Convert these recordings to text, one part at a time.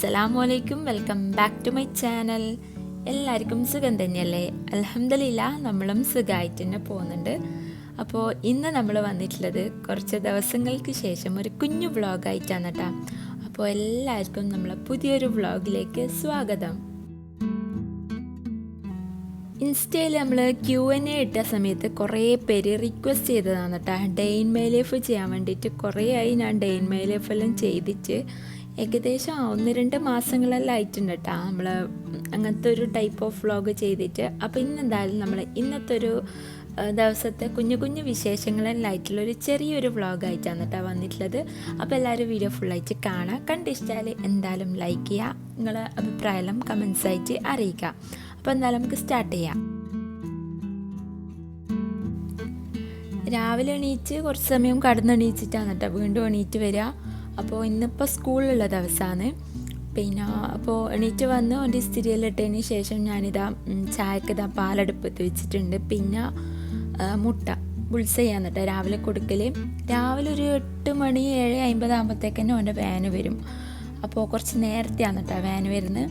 അസ്സലാമലൈക്കും, welcome back to my channel. എല്ലാവർക്കും സുഖം തന്നെയല്ലേ? അൽഹംദുലില്ലാഹ് നമ്മളും സുഖമായിട്ട് തന്നെ പോകുന്നുണ്ട്. അപ്പോൾ ഇന്ന് നമ്മൾ വന്നിട്ടുള്ളത് കുറച്ച് ദിവസങ്ങൾക്ക് ശേഷം ഒരു കുഞ്ഞു വ്ളോഗായിട്ടാണ് കേട്ടോ. അപ്പോൾ എല്ലാവർക്കും നമ്മളെ പുതിയൊരു വ്ളോഗിലേക്ക് സ്വാഗതം. ഇൻസ്റ്റയിൽ നമ്മൾ Q&A ഇട്ട സമയത്ത് കുറേ പേര് റിക്വസ്റ്റ് ചെയ്തതാണ് കേട്ടോ, ഡേ ഇൻ മൈ ലൈഫ് ചെയ്യാൻ വേണ്ടിയിട്ട്. കുറേ ആയി ഞാൻ ഡേ ഇൻ മൈ ലൈഫ് എല്ലാം ചെയ്തിട്ട് ഏകദേശം 1-2 മാസങ്ങളെല്ലാം ആയിട്ടുണ്ട് കേട്ടോ നമ്മൾ അങ്ങനത്തെ ഒരു ടൈപ്പ് ഓഫ് വ്ളോഗ് ചെയ്തിട്ട്. അപ്പോൾ ഇന്നെന്തായാലും നമ്മൾ ഇന്നത്തെ ഒരു ദിവസത്തെ കുഞ്ഞു കുഞ്ഞു വിശേഷങ്ങളെല്ലാം ആയിട്ടുള്ളൊരു ചെറിയൊരു വ്ളോഗായിട്ടാണ് കേട്ടോ വന്നിട്ടുള്ളത്. അപ്പോൾ എല്ലാവരും വീഡിയോ ഫുള്ളായിട്ട് കാണാം. കണ്ടിഷ്ടാൽ എന്തായാലും ലൈക്ക് ചെയ്യുക, നിങ്ങളെ അഭിപ്രായം കമൻസായിട്ട് അറിയിക്കുക. അപ്പോൾ എന്തായാലും നമുക്ക് സ്റ്റാർട്ട് ചെയ്യാം. രാവിലെ എണീറ്റ് കുറച്ച് സമയം കടന്നെണീച്ചിട്ടാണ് കേട്ടോ വീണ്ടും എണീറ്റ് വരിക. അപ്പോൾ ഇന്നിപ്പോൾ സ്കൂളിലുള്ള ദിവസമാണ്. പിന്നെ അപ്പോൾ എണീറ്റ് വന്ന് ഒരു ഇസ്തിരിയെല്ലാം ഇട്ടതിന് ശേഷം ഞാനിതാ ചായക്കിതാ പാലടുപ്പത്ത് വെച്ചിട്ടുണ്ട്. പിന്നെ മുട്ട ബുൾസ് ചെയ്യാൻ കേട്ടോ രാവിലെ കൊടുക്കൽ. രാവിലെ ഒരു 8 മണി 7:50 ആകുമ്പോഴത്തേക്ക് തന്നെ അവൻ്റെ വാന് വരും. അപ്പോൾ കുറച്ച് നേരത്തെയാണ് കേട്ടോ വാന് വരുന്നത്.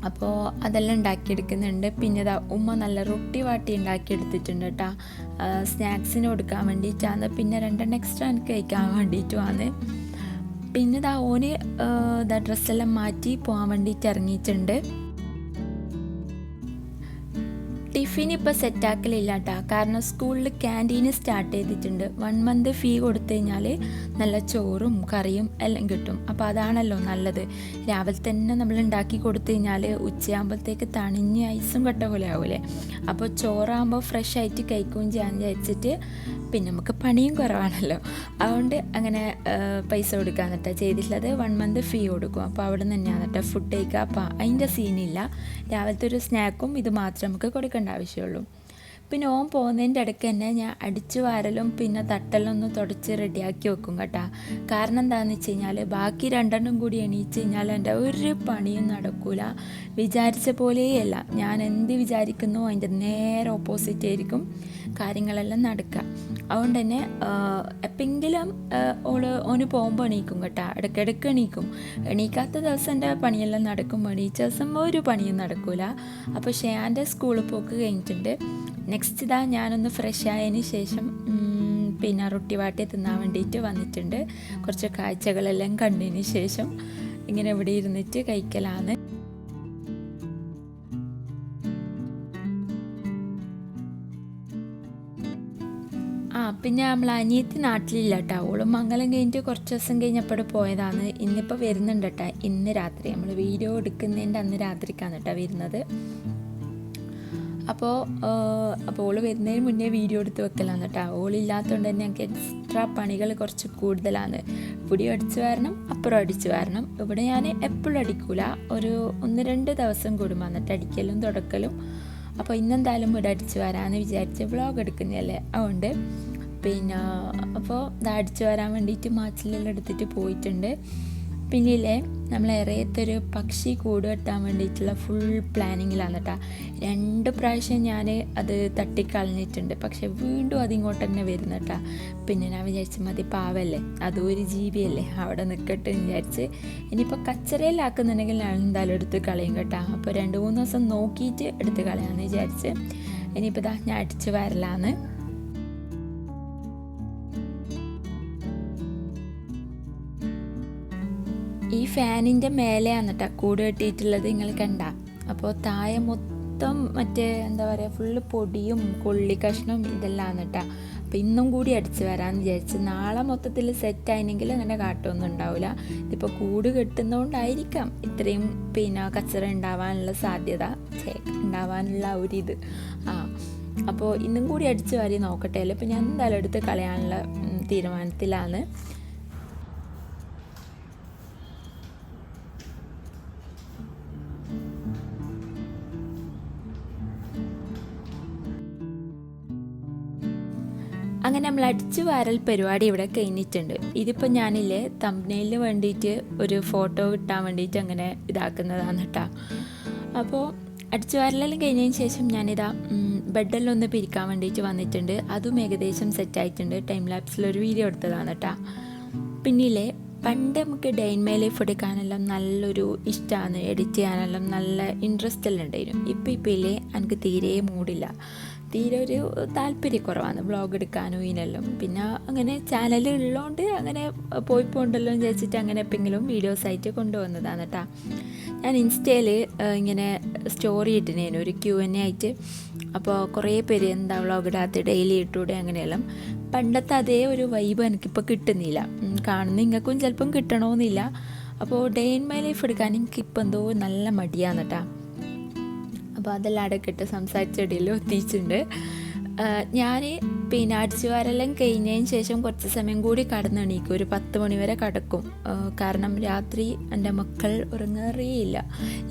അപ്പോൾ അതെല്ലാം ഉണ്ടാക്കിയെടുക്കുന്നുണ്ട്. പിന്നെ ഇതാ ഉമ്മ നല്ല റൊട്ടി വാട്ടി ഉണ്ടാക്കിയെടുത്തിട്ടുണ്ട് കേട്ടോ, സ്നാക്സിന് കൊടുക്കാൻ വേണ്ടിയിട്ടാണ്. പിന്നെ 2 എക്സ്ട്രാ എനിക്ക് കഴിക്കാൻ വേണ്ടിയിട്ടുമാണ്. പിന്നെ ഇതാ ഓന് ഡ്രസ്സെല്ലാം മാറ്റി പോകാൻ വേണ്ടിയിട്ട് ഇറങ്ങിയിട്ടുണ്ട്. ടിഫിൻ ഇപ്പോൾ സെറ്റാക്കലില്ല കേട്ടോ, കാരണം സ്കൂളിൽ ക്യാൻറ്റീന് സ്റ്റാർട്ട് ചെയ്തിട്ടുണ്ട്. 1 മന്ത് ഫീ കൊടുത്തു കഴിഞ്ഞാൽ നല്ല ചോറും കറിയും എല്ലാം കിട്ടും. അപ്പോൾ അതാണല്ലോ നല്ലത്. രാവിലെ തന്നെ നമ്മൾ ഉണ്ടാക്കി കൊടുത്തു കഴിഞ്ഞാൽ ഉച്ചയാകുമ്പോഴത്തേക്ക് തണിഞ്ഞ് ഐസും കട്ട പോലെ ആവൂലേ. അപ്പോൾ ചോറാകുമ്പോൾ ഫ്രഷ് ആയിട്ട് കഴിക്കുകയും ചെയ്യാൻ വിചാരിച്ചിട്ട്, പിന്നെ നമുക്ക് പണിയും കുറവാണല്ലോ, അതുകൊണ്ട് അങ്ങനെ പൈസ കൊടുക്കാൻ കേട്ടോ ചെയ്തിട്ടുള്ളത്. 1 മന്ത് ഫീ കൊടുക്കും. അപ്പോൾ അവിടെ നിന്ന് തന്നെയാണ് കേട്ടോ ഫുഡ് കഴിക്കുക. അപ്പോൾ അതിൻ്റെ സീനില്ല. രാവിലത്തെ ഒരു സ്നാക്കും ഇത് മാത്രം നമുക്ക് കൊടുക്കേണ്ട ആവശ്യമുള്ളൂ. പിന്നെ ഓൻ പോകുന്നതിൻ്റെ ഇടയ്ക്ക് തന്നെ ഞാൻ അടിച്ചു വാരലും പിന്നെ തട്ടെല്ലാം ഒന്ന് തുടച്ച് റെഡിയാക്കി വെക്കും കേട്ടോ. കാരണം എന്താണെന്ന് വെച്ച് കഴിഞ്ഞാൽ ബാക്കി 2 കൂടി എണീച്ച് കഴിഞ്ഞാൽ എൻ്റെ ഒരു പണിയും നടക്കൂല. വിചാരിച്ച പോലെയല്ല, ഞാൻ എന്ത് വിചാരിക്കുന്നു അതിൻ്റെ നേരെ ഓപ്പോസിറ്റ് ആയിരിക്കും കാര്യങ്ങളെല്ലാം നടക്കുക. അതുകൊണ്ട് തന്നെ എപ്പെങ്കിലും ഓന് പോകുമ്പോൾ എണീക്കും കേട്ടോ, ഇടയ്ക്കിടയ്ക്ക് എണീക്കും. എണീക്കാത്ത ദിവസം എൻ്റെ പണിയെല്ലാം നടക്കും, എണീച്ച ദിവസം ഒരു പണിയും നടക്കൂല. അപ്പോൾ ഷെയാൻ്റെ സ്കൂളിൽ പോക്ക് കഴിഞ്ഞിട്ടുണ്ട്. നെക്സ്റ്റ് ഇതാ ഞാനൊന്ന് ഫ്രഷ് ആയതിന് ശേഷം പിന്നെ റൊട്ടി വാട്ടി തിന്നാൻ വേണ്ടിയിട്ട് വന്നിട്ടുണ്ട്. കുറച്ച് കാഴ്ചകളെല്ലാം കണ്ടതിന് ശേഷം ഇങ്ങനെ ഇവിടെ ഇരുന്നിട്ട് കഴിക്കലാണ്. പിന്നെ നമ്മൾ അനിയത്തി നാട്ടിലില്ല കേട്ടോ, ഓളും മംഗലം കഴിഞ്ഞിട്ട് കുറച്ച് ദിവസം കഴിഞ്ഞപ്പോൾ പോയതാണ്. ഇന്നിപ്പോൾ വരുന്നുണ്ട് കേട്ടോ, ഇന്ന് രാത്രി. നമ്മൾ വീഡിയോ എടുക്കുന്നതിൻ്റെ അന്ന് രാത്രിക്കാണ് കേട്ടോ വരുന്നത്. അപ്പോൾ ഓള് വരുന്നതിന് മുന്നേ വീഡിയോ എടുത്ത് വെക്കലാണ് കേട്ടോ. ഓളില്ലാത്തതുകൊണ്ട് തന്നെ ഞങ്ങൾക്ക് എക്സ്ട്രാ പണികൾ കുറച്ച് കൂടുതലാണ്. ഇവിടെ അടിച്ചു വരണം, അപ്പുറം അടിച്ചു വരണം. ഇവിടെ ഞാൻ എപ്പോഴും അടിക്കൂല, ഒരു 1-2 ദിവസം കൂടുമ്പോൾ എന്നിട്ട് അടിക്കലും തുടക്കലും. അപ്പോൾ ഇന്നെന്തായാലും ഇവിടെ അടിച്ചു വരാമെന്ന് വിചാരിച്ച് വ്ളോഗ് എടുക്കുന്നതല്ലേ, അതുകൊണ്ട് പിന്നെ അപ്പോൾ ഇത് അടിച്ചു വരാൻ വേണ്ടിയിട്ട് മാച്ചിലെല്ലാം എടുത്തിട്ട് പോയിട്ടുണ്ട്. പിന്നില്ലേ നമ്മൾ ഇറയത്തൊരു പക്ഷി കൂട് കെട്ടാൻ വേണ്ടിയിട്ടുള്ള ഫുൾ പ്ലാനിങ്ങിലാണ് കേട്ടോ. 2 പ്രാവശ്യം ഞാൻ അത് തട്ടിക്കളഞ്ഞിട്ടുണ്ട്, പക്ഷെ വീണ്ടും അതിങ്ങോട്ട് തന്നെ വരുന്ന കേട്ടോ. പിന്നെ ഞാൻ വിചാരിച്ചു മതി, പാവല്ലേ, അതും ഒരു ജീവിയല്ലേ, അവിടെ നിൽക്കട്ടെ എന്ന് വിചാരിച്ച്. ഇനിയിപ്പോൾ കച്ചറയിലാക്കുന്നുണ്ടെങ്കിൽ ഞാൻ എന്തായാലും എടുത്ത് കളയും കേട്ടോ. അപ്പോൾ 2-3 ദിവസം നോക്കിയിട്ട് എടുത്ത് കളയാമെന്ന് വിചാരിച്ച്. ഇനിയിപ്പോൾ ഇതാ ഞാൻ അടിച്ച് വരലാന്ന്. ഈ ഫാനിൻ്റെ മേലെയാണ് കേട്ടോ കൂട് കെട്ടിയിട്ടുള്ളത്, നിങ്ങൾ കണ്ട. അപ്പോൾ താഴെ മൊത്തം മറ്റേ എന്താ പറയുക ഫുള്ള് പൊടിയും കൊള്ളി കഷ്ണവും ഇതെല്ലാം കേട്ടോ. അപ്പോൾ ഇന്നും കൂടി അടിച്ച് വരാമെന്ന് വിചാരിച്ച്. നാളെ മൊത്തത്തിൽ സെറ്റായില്ലെങ്കിൽ അങ്ങനെ കാട്ടൊന്നും ഉണ്ടാവില്ല. ഇതിപ്പോൾ കൂട് കെട്ടുന്നതുകൊണ്ടായിരിക്കാം ഇത്രയും പിന്നെ കച്ചറ ഉണ്ടാവാനുള്ള സാധ്യത, ഉണ്ടാവാനുള്ള ഒരിത്. അപ്പോൾ ഇന്നും കൂടി അടിച്ച് വാരി നോക്കട്ടെ അല്ലേ. ഇപ്പോൾ ഞാൻ എന്തായാലും എടുത്ത് കളയാനുള്ള തീരുമാനത്തിലാണ്. അങ്ങനെ നമ്മൾ അടിച്ചു വാരൽ പരിപാടി ഇവിടെ കഴിഞ്ഞിട്ടുണ്ട്. ഇതിപ്പോൾ ഞാനില്ലേ തംബ്നെയിലിന് വേണ്ടിയിട്ട് ഒരു ഫോട്ടോ കിട്ടാൻ വേണ്ടിയിട്ട് അങ്ങനെ ഇതാക്കുന്നതാണ് കേട്ടോ. അപ്പോൾ അടിച്ചു വാരലെല്ലാം കഴിഞ്ഞതിന് ശേഷം ഞാനിതാ ബെഡെല്ലാം ഒന്ന് പിരിക്കാൻ വേണ്ടിയിട്ട് വന്നിട്ടുണ്ട്. അതും ഏകദേശം സെറ്റായിട്ടുണ്ട്. ടൈം ലാപ്സിലൊരു വീഡിയോ എടുത്തതാണ് കേട്ടോ. പിന്നില്ലേ പണ്ട് നമുക്ക് ഡേ ഇൻ മൈ ലൈഫ് എടുക്കാനെല്ലാം നല്ലൊരു ഇഷ്ടമാണ്, എഡിറ്റ് ചെയ്യാനെല്ലാം നല്ല ഇൻട്രസ്റ്റ് എല്ലാം ഉണ്ടായിരുന്നു. ഇപ്പം ഇല്ലേ എനിക്ക് തീരെ മൂടില്ല, തീരെ ഒരു താല്പര്യക്കുറവാണ് വ്ളോഗ് എടുക്കാനും ഇതിനെല്ലാം. പിന്നെ അങ്ങനെ ചാനൽ ഉള്ളതുകൊണ്ട് അങ്ങനെ പോയിപ്പോണ്ടല്ലോ എന്ന് വിചാരിച്ചിട്ട് അങ്ങനെ എപ്പോഴെങ്കിലും വീഡിയോസായിട്ട് കൊണ്ടുവന്നതാണ് കേട്ടോ. ഞാൻ ഇൻസ്റ്റയിൽ ഇങ്ങനെ സ്റ്റോറി ഇട്ടിനേനു ഒരു Q&A ആയിട്ട്. അപ്പോൾ കുറേ പേര് എന്താ വ്ളോഗ് ഇടാത്ത, ഡെയിലി ഇട്ടൂടെ അങ്ങനെയെല്ലാം. പണ്ടത്തെ അതേ ഒരു വൈബ് എനിക്കിപ്പോൾ കിട്ടുന്നില്ല. കാണുന്ന നിങ്ങൾക്കും ചിലപ്പം കിട്ടണമെന്നില്ല. അപ്പോൾ ഡേ ഇൻ മൈ ലൈഫ് എടുക്കാൻ എനിക്കിപ്പോൾ എന്തോ നല്ല മടിയാണ് കേട്ടോ. അപ്പോൾ അതെല്ലാം അടക്കിട്ട് സംസാരിച്ചിടയിൽ എത്തിയിട്ടുണ്ട്. ഞാൻ പിന്നെ അടിച്ചുവാരെല്ലാം കഴിഞ്ഞതിന് ശേഷം കുറച്ച് സമയം കൂടി കടന്നെണീക്കും, ഒരു 10 മണി വരെ കിടക്കും. കാരണം രാത്രി എൻ്റെ മക്കൾ ഉറങ്ങാറേയില്ല,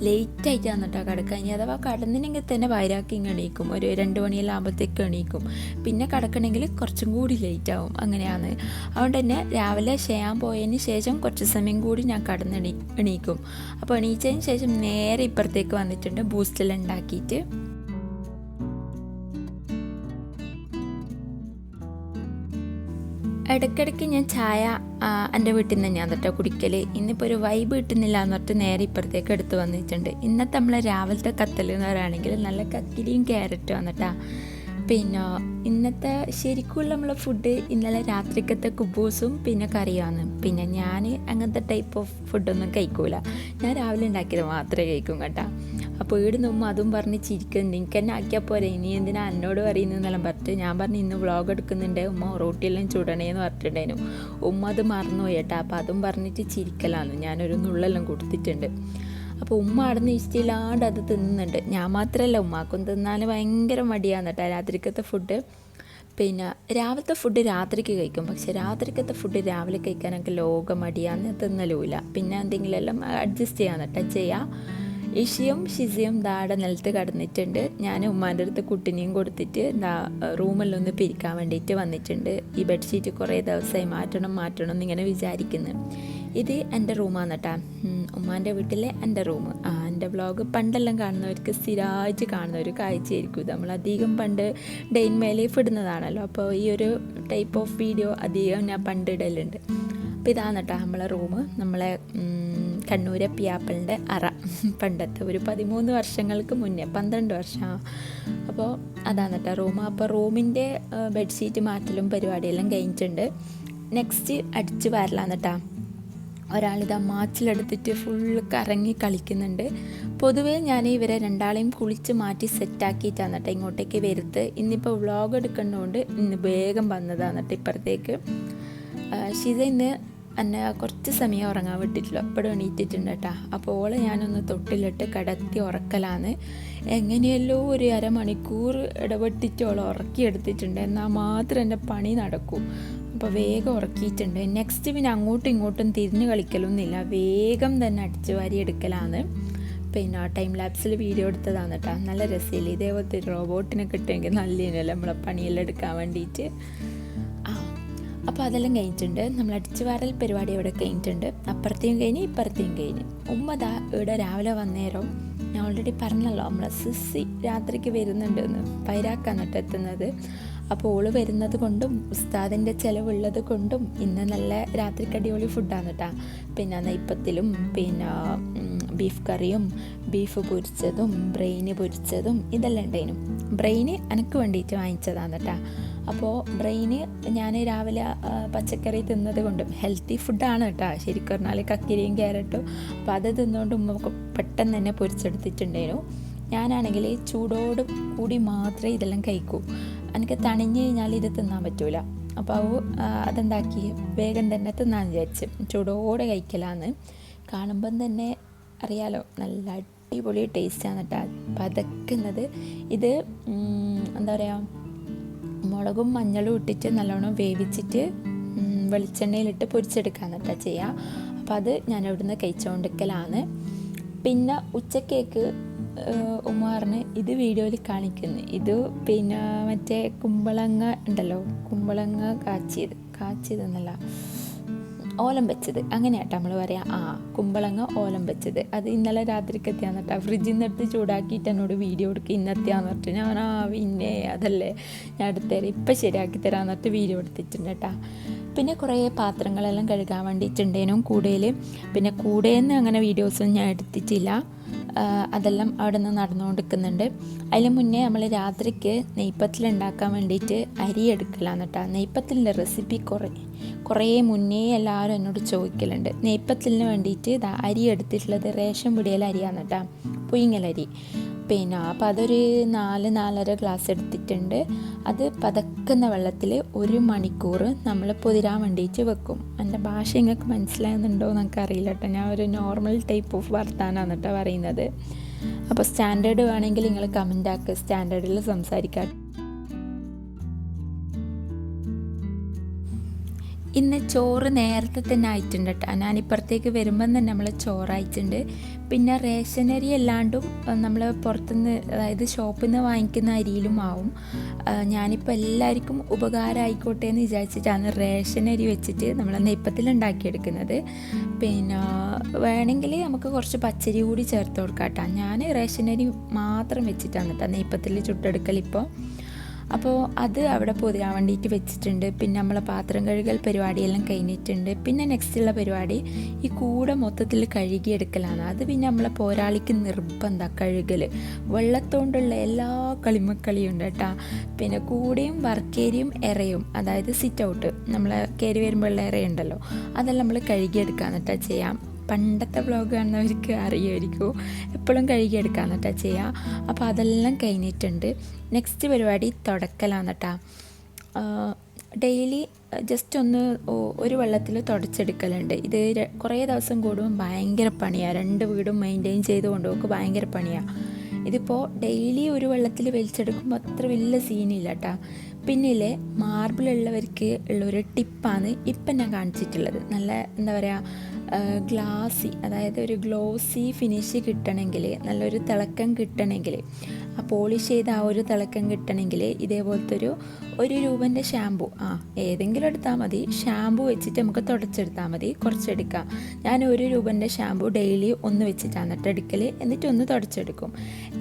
ലേറ്റായിട്ടാണ് കേട്ടോ കിടക്കുക. ഇനി അഥവാ കടന്നിനെങ്കിൽ തന്നെ വൈരാക്കി എണീക്കും, ഒരു 2 മണിയെല്ലാം ആകുമ്പോഴത്തേക്ക് എണീക്കും. പിന്നെ കിടക്കണമെങ്കിൽ കുറച്ചും കൂടി ലേറ്റാവും, അങ്ങനെയാണ്. അതുകൊണ്ട് തന്നെ രാവിലെ ചെയ്യാൻ പോയതിന് ശേഷം കുറച്ച് സമയം കൂടി ഞാൻ എണീക്കും. അപ്പോൾ എണീച്ചതിന് ശേഷം നേരെ ഇപ്പുറത്തേക്ക് വന്നിട്ടുണ്ട് ബൂസ്റ്റെല്ലാം ഉണ്ടാക്കിയിട്ട്. ഇടയ്ക്കിടയ്ക്ക് ഞാൻ ചായ എൻ്റെ വീട്ടിൽ നിന്ന് തന്നെയാണ് കേട്ടോ കുടിക്കൽ. ഇന്നിപ്പോൾ ഒരു വൈബ് കിട്ടുന്നില്ല എന്ന് പറഞ്ഞിട്ട് നേരെ ഇപ്പുറത്തേക്ക് എടുത്ത് വന്നിട്ടുണ്ട്. ഇന്നത്തെ നമ്മൾ രാവിലത്തെ കത്തൽ എന്ന് പറയുകയാണെങ്കിൽ നല്ല കക്കിരിയും ക്യാരറ്റും ആണ് കേട്ടോ. പിന്നെ ഇന്നത്തെ ശരിക്കുള്ള നമ്മളെ ഫുഡ് ഇന്നലെ രാത്രിക്കത്തെ കുബൂസും പിന്നെ കറിയുമാണ്. പിന്നെ ഞാൻ അങ്ങനത്തെ ടൈപ്പ് ഓഫ് ഫുഡൊന്നും കഴിക്കൂല, ഞാൻ രാവിലെ ഉണ്ടാക്കിയത് മാത്രമേ കഴിക്കും കേട്ടോ. അപ്പോൾ ഇവിടുന്ന് ഉമ്മ അതും പറഞ്ഞ് ചിരിക്കുന്നുണ്ട്, എനിക്ക് തന്നെ ആക്കിയാൽ പോരെ, ഇനി എന്തിനാ എന്നോട് പറയുന്നതെന്നെല്ലാം പറഞ്ഞിട്ട് ഞാൻ പറഞ്ഞു ഇന്ന് വ്ളോഗ് എടുക്കുന്നുണ്ട് ഉമ്മ റോട്ടിയെല്ലാം ചുടണേന്ന് പറഞ്ഞിട്ടുണ്ടായിരുന്നു. ഉമ്മ അത് മറന്നുപോയി കേട്ടോ. അപ്പോൾ അതും പറഞ്ഞിട്ട് ചിരിക്കലാന്ന്, ഞാനൊരു നുള്ളെല്ലാം കൊടുത്തിട്ടുണ്ട്. അപ്പോൾ ഉമ്മ അവിടുന്ന് ഇഷ്ടമില്ലാണ്ട് അത് തിന്നുന്നുണ്ട്. ഞാൻ മാത്രമല്ല, ഉമ്മാക്കും തിന്നാൻ ഭയങ്കര മടിയാണ് കേട്ടോ രാത്രിക്കത്തെ ഫുഡ്. പിന്നെ രാവിലത്തെ ഫുഡ് രാത്രിക്ക് കഴിക്കും, പക്ഷെ രാത്രിക്കത്തെ ഫുഡ് രാവിലെ കഴിക്കാനൊക്കെ ലോക മടിയാന്ന്, തിന്നലുമില്ല. പിന്നെ എന്തെങ്കിലും എല്ലാം അഡ്ജസ്റ്റ് ചെയ്യാൻ കേട്ടോ ചെയ്യാം. ഇഷിയും ഷിസിയും ദാടെ നിലത്ത് കടന്നിട്ടുണ്ട്. ഞാൻ ഉമ്മാൻ്റെ അടുത്ത് കുട്ടിനെയും കൊടുത്തിട്ട് റൂമെല്ലാം ഒന്ന് പിരിക്കാൻ വേണ്ടിയിട്ട് വന്നിട്ടുണ്ട്. ഈ ബെഡ്ഷീറ്റ് കുറേ ദിവസമായി മാറ്റണം എന്നിങ്ങനെ വിചാരിക്കുന്നു. ഇത് എൻ്റെ റൂമാണ് കേട്ടോ, ഉമ്മാൻ്റെ വീട്ടിലെ എൻ്റെ റൂം. എൻ്റെ വ്ളോഗ് പണ്ടെല്ലാം കാണുന്നവർക്ക് സ്ഥിരമായിട്ട് കാണുന്ന ഒരു കാഴ്ചയായിരിക്കും ഇത്. നമ്മളധികം പണ്ട് ഡേ ഇൻ മൈ ലൈഫ് ഇടുന്നതാണല്ലോ, അപ്പോൾ ഈ ഒരു ടൈപ്പ് ഓഫ് വീഡിയോ അധികം ഞാൻ പണ്ട് ഇടലുണ്ട്. അപ്പോൾ ഇതാണ് കേട്ടോ നമ്മളെ റൂം, നമ്മളെ കണ്ണൂരെ പിയാപ്പിളിൻ്റെ അറ. പണ്ടത്തെ ഒരു 13 വർഷങ്ങൾക്ക് മുന്നേ, 12 വർഷം. അപ്പോൾ അതാണ് കേട്ടോ റൂം. അപ്പോൾ റൂമിൻ്റെ ബെഡ്ഷീറ്റ് മാറ്റലും പരിപാടിയെല്ലാം കഴിഞ്ഞിട്ടുണ്ട്. നെക്സ്റ്റ് അടിച്ച് വാരലാന്ന് കേട്ടോ. ഒരാളിതാ മാച്ചിലെടുത്തിട്ട് ഫുള്ള് കറങ്ങി കളിക്കുന്നുണ്ട്. പൊതുവേ ഞാൻ ഇവരെ രണ്ടാളെയും കുളിച്ച് മാറ്റി സെറ്റാക്കിയിട്ടാണ് കേട്ടോ ഇങ്ങോട്ടേക്ക് വരുത്ത്. ഇന്നിപ്പോൾ വ്ളോഗ് എടുക്കുന്നതുകൊണ്ട് ഇന്ന് വേഗം വന്നതാണ് കേട്ടോ ഇപ്പുറത്തേക്ക്. ഷിത ഇന്ന് എന്നെ കുറച്ച് സമയം ഉറങ്ങാൻ വിട്ടിട്ടില്ല, എപ്പോഴും എണീറ്റിട്ടുണ്ട് കേട്ടോ. അപ്പോൾ ഓളെ ഞാനൊന്ന് തൊട്ടിലിട്ട് കിടത്തി ഉറക്കലാണ്. എങ്ങനെയല്ലോ ഒരു അരമണിക്കൂർ ഇടപെട്ടിട്ട് ഓളെ ഉറക്കിയെടുത്തിട്ടുണ്ട്, എന്നാൽ മാത്രം എൻ്റെ പണി നടക്കൂ. അപ്പോൾ വേഗം ഉറക്കിയിട്ടുണ്ട്. നെക്സ്റ്റ് പിന്നെ അങ്ങോട്ടും ഇങ്ങോട്ടും തിരിഞ്ഞ് കളിക്കലൊന്നുമില്ല, വേഗം തന്നെ അടിച്ചു വാരി എടുക്കലാണ്. പിന്നെ ടൈം ലാപ്സിൽ വീഡിയോ എടുത്തതാണ് കേട്ടോ, നല്ല രസമില്ല. ഇതേപോലത്തെ റോബോട്ടിനെ കിട്ടുമെങ്കിൽ നല്ലതിനല്ല നമ്മളെ പണിയെല്ലാം എടുക്കാൻ വേണ്ടിയിട്ട്. അപ്പോൾ അതെല്ലാം കഴിഞ്ഞിട്ടുണ്ട്. നമ്മൾ അടിച്ചു വാരൽ പരിപാടി ഇവിടെ കഴിഞ്ഞിട്ടുണ്ട്. അപ്പുറത്തെയും കഴിഞ്ഞ് ഇപ്പുറത്തെയും കഴിഞ്ഞ്. ഉമ്മതാ ഇവിടെ രാവിലെ വന്നേരം ഞാൻ ഓൾറെഡി പറഞ്ഞല്ലോ നമ്മളെ സിസ്സി രാത്രിക്ക് വരുന്നുണ്ടെന്ന്, പൈരാക്കാന്നിട്ട് എത്തുന്നത്. അപ്പോൾ ഓള് വരുന്നത് കൊണ്ടും ഉസ്താദിൻ്റെ ചിലവുള്ളത് കൊണ്ടും ഇന്ന് നല്ല രാത്രിക്ക് അടിപൊളി ഫുഡാണ് കേട്ടോ. പിന്നെ നെയ്പ്പത്തിലും പിന്നെ ബീഫ് കറിയും ബീഫ് പൊരിച്ചതും ബ്രെയിന് പൊരിച്ചതും ഇതെല്ലാം ഉണ്ടായിരുന്നു. ബ്രെയിന് എനിക്ക് വേണ്ടിയിട്ട് വാങ്ങിച്ചതാണ് കേട്ടോ. അപ്പോൾ ബ്രെയിന് ഞാൻ രാവിലെ പച്ചക്കറി തിന്നത് കൊണ്ടും ഹെൽത്തി ഫുഡാണ് കേട്ടോ ശരിക്കും പറഞ്ഞാൽ, കക്കിരിയും ക്യാരറ്റും. അപ്പോൾ അത് തിന്നുകൊണ്ട് ഉമ്മ പെട്ടെന്ന് തന്നെ പൊരിച്ചെടുത്തിട്ടുണ്ടായിരുന്നു. ഞാനാണെങ്കിൽ ചൂടോട് കൂടി മാത്രമേ ഇതെല്ലാം കഴിക്കൂ, എനിക്ക് തണിഞ്ഞു കഴിഞ്ഞാൽ ഇത് തിന്നാൻ പറ്റൂല. അപ്പോൾ അതെന്താക്കി വേഗം തന്നെ തിന്നാൻ വിചാരിച്ച് ചൂടോടെ കഴിക്കലാന്ന്. കാണുമ്പം തന്നെ അറിയാലോ നല്ല അടിപൊളി ടേസ്റ്റാണ് കേട്ടോ പതക്കുന്നത്. ഇത് എന്താ പറയുക, മുളകും മഞ്ഞളും ഇട്ടിട്ട് നല്ലോണം വേവിച്ചിട്ട് വെളിച്ചെണ്ണയിലിട്ട് പൊരിച്ചെടുക്കാന്ന് കേട്ടോ ചെയ്യുക. അപ്പോൾ അത് ഞാൻ ഇവിടുന്ന് കഴിച്ചുകൊണ്ടിരിക്കലാണ്. പിന്നെ ഉച്ചക്കേക്ക് ഉമ്മ പറഞ്ഞ് ഇത് വീഡിയോയിൽ കാണിക്കുന്നു, ഇത് പിന്നെ മറ്റേ കുമ്പളങ്ങ ഉണ്ടല്ലോ, കുമ്പളങ്ങ കാച്ചിയതെന്നല്ല ഓലം വെച്ചത്, അങ്ങനെയാട്ടോ നമ്മൾ പറയാം. കുമ്പളങ്ങ ഓലം വെച്ചത്. അത് ഇന്നലെ രാത്രിക്ക് എത്തിയാന്ന് കേട്ടോ. ഫ്രിഡ്ജിൽ നിന്ന് എടുത്ത് ചൂടാക്കിയിട്ട് എന്നോട് വീഡിയോ എടുക്കുക ഇന്നെത്തിയാന്ന് പറഞ്ഞിട്ട് ഞാൻ പിന്നെ അതല്ലേ ഞാൻ എടുത്തരാം ഇപ്പം ശരിയാക്കി തരാമെന്ന് പറഞ്ഞിട്ട് വീഡിയോ എടുത്തിട്ടുണ്ട് കേട്ടോ. പിന്നെ കുറേ പാത്രങ്ങളെല്ലാം കഴുകാൻ വേണ്ടിയിട്ടുണ്ടേനും കൂടയിൽ. പിന്നെ കൂടേന്ന് അങ്ങനെ വീഡിയോസൊന്നും ഞാൻ എടുത്തിട്ടില്ല, അതെല്ലാം അവിടെ നിന്ന് നടന്നുകൊണ്ടിരിക്കുന്നുണ്ട്. അതിന് മുന്നേ നമ്മൾ രാത്രിക്ക് നെയ്പ്പത്തിലുണ്ടാക്കാൻ വേണ്ടിയിട്ട് അരി എടുക്കലാന്ന് കേട്ടോ. നെയ്പ്പത്തിലിൻ്റെ റെസിപ്പി കുറേ മുന്നേ എല്ലാവരും എന്നോട് ചോദിക്കലുണ്ട്. നെയ്പ്പത്തിലിന് വേണ്ടിയിട്ട് അരി എടുത്തിട്ടുള്ളത് റേഷൻ പിടിയിലെ അരിയാണ് കേട്ടോ, പുയിങ്ങലരി. പിന്നെ അപ്പോൾ അതൊരു 4-4.5 ഗ്ലാസ് എടുത്തിട്ടുണ്ട്. അത് പതക്കുന്ന വെള്ളത്തിൽ 1 മണിക്കൂർ നമ്മൾ പൊതിരാൻ വേണ്ടിയിട്ട് വെക്കും. എൻ്റെ ഭാഷ നിങ്ങൾക്ക് മനസ്സിലാകുന്നുണ്ടോ എന്നൊക്കെ അറിയില്ല കേട്ടോ. ഞാൻ ഒരു നോർമൽ ടൈപ്പ് ഓഫ് വർത്താനാണ് കേട്ടോ പറയുന്നത്. അപ്പോൾ സ്റ്റാൻഡേർഡ് വേണമെങ്കിൽ നിങ്ങൾ കമൻ്റ് ആക്കുക, സ്റ്റാൻഡേർഡിൽ സംസാരിക്കാം. ഇന്ന് ചോറ് നേരത്തെ തന്നെ ആയിട്ടുണ്ട് കേട്ടോ. ഞാനിപ്പുറത്തേക്ക് വരുമ്പം തന്നെ നമ്മൾ ചോറായിട്ടുണ്ട്. പിന്നെ റേഷനരി അല്ലാണ്ടും നമ്മൾ പുറത്തുനിന്ന്, അതായത് ഷോപ്പിൽ നിന്ന് വാങ്ങിക്കുന്ന അരിയിലും ആവും. ഞാനിപ്പോൾ എല്ലാവർക്കും ഉപകാരമായിക്കോട്ടെ എന്ന് വിചാരിച്ചിട്ടാണ് റേഷനരി വെച്ചിട്ട് നമ്മൾ നെയ്പ്പത്തിലുണ്ടാക്കിയെടുക്കുന്നത്. പിന്നെ വേണമെങ്കിൽ നമുക്ക് കുറച്ച് പച്ചരി കൂടി ചേർത്ത് കൊടുക്കാം കേട്ടോ. ഞാൻ റേഷനരി മാത്രം വെച്ചിട്ടാണ് കേട്ടോ നെയ്പ്പത്തിൽ ചുട്ടെടുക്കലിപ്പോൾ. അപ്പോൾ അത് അവിടെ പൊതിരാൻ വേണ്ടിയിട്ട് വെച്ചിട്ടുണ്ട്. പിന്നെ നമ്മളെ പാത്രം കഴുകൽ പരിപാടിയെല്ലാം കഴിഞ്ഞിട്ടുണ്ട്. പിന്നെ നെക്സ്റ്റുള്ള പരിപാടി ഈ കൂടെ മൊത്തത്തിൽ കഴുകിയെടുക്കലാണ്. അത് പിന്നെ നമ്മളെ പോരാളിക്ക് നിർബന്ധം കഴുകൽ. വെള്ളത്തോണ്ടുള്ള എല്ലാ കളിമക്കളിയും ഉണ്ട് കേട്ടോ. പിന്നെ കൂടെയും വർക്കേരിയും ഇറയും, അതായത് സിറ്റ് ഔട്ട് നമ്മളെ കയറി വരുമ്പോഴുള്ള ഇറയുണ്ടല്ലോ, അതെല്ലാം നമ്മൾ കഴുകിയെടുക്കാന്ന് കേട്ടോ ചെയ്യാം. പണ്ടത്തെ വ്ളോഗ് കാണുന്നവർക്ക് അറിയുമായിരിക്കും. എപ്പോഴും കഴുകിയെടുക്കാന്ന് കേട്ടോ ചെയ്യാം. അപ്പോൾ അതെല്ലാം കഴിഞ്ഞിട്ടുണ്ട്. നെക്സ്റ്റ് പരിപാടി തുടക്കലാണ് കേട്ടോ. ഡെയിലി ജസ്റ്റ് ഒരു വെള്ളത്തിൽ തുടച്ചെടുക്കലുണ്ട്. ഇത് കുറേ ദിവസം കൂടുമ്പോൾ ഭയങ്കര പണിയാണ്. 2 വീടും മെയിൻറ്റെയിൻ ചെയ്ത് കൊണ്ടുപോക്ക് ഭയങ്കര പണിയാണ്. ഇതിപ്പോൾ ഡെയിലി ഒരു വെള്ളത്തിൽ വലിച്ചെടുക്കുമ്പോൾ അത്ര വലിയ സീനില്ല കേട്ടോ. പിന്നിലെ മാർബിളുള്ളവർക്ക് ഉള്ളൊരു ടിപ്പാണ് ഇപ്പം ഞാൻ കാണിച്ചിട്ടുള്ളത്. നല്ല എന്താ പറയുക, ഗ്ലാസി, അതായത് ഒരു ഗ്ലോസി ഫിനിഷ് കിട്ടണമെങ്കിൽ, നല്ലൊരു തിളക്കം കിട്ടണമെങ്കിൽ, ആ പോളിഷ് ചെയ്ത ആ ഒരു തിളക്കം കിട്ടണമെങ്കിൽ ഇതേപോലത്തെ ഒരു രൂപൻ്റെ ഷാമ്പു ഏതെങ്കിലും എടുത്താൽ മതി. ഷാമ്പു വെച്ചിട്ട് നമുക്ക് തുടച്ചെടുത്താൽ മതി, കുറച്ചെടുക്കാം. ഞാൻ 1 രൂപൻ്റെ ഷാമ്പു ഡെയിലി 1 വെച്ചിട്ടാണ് കേട്ടോ എടുക്കൽ. എന്നിട്ട് 1 തുടച്ചെടുക്കും.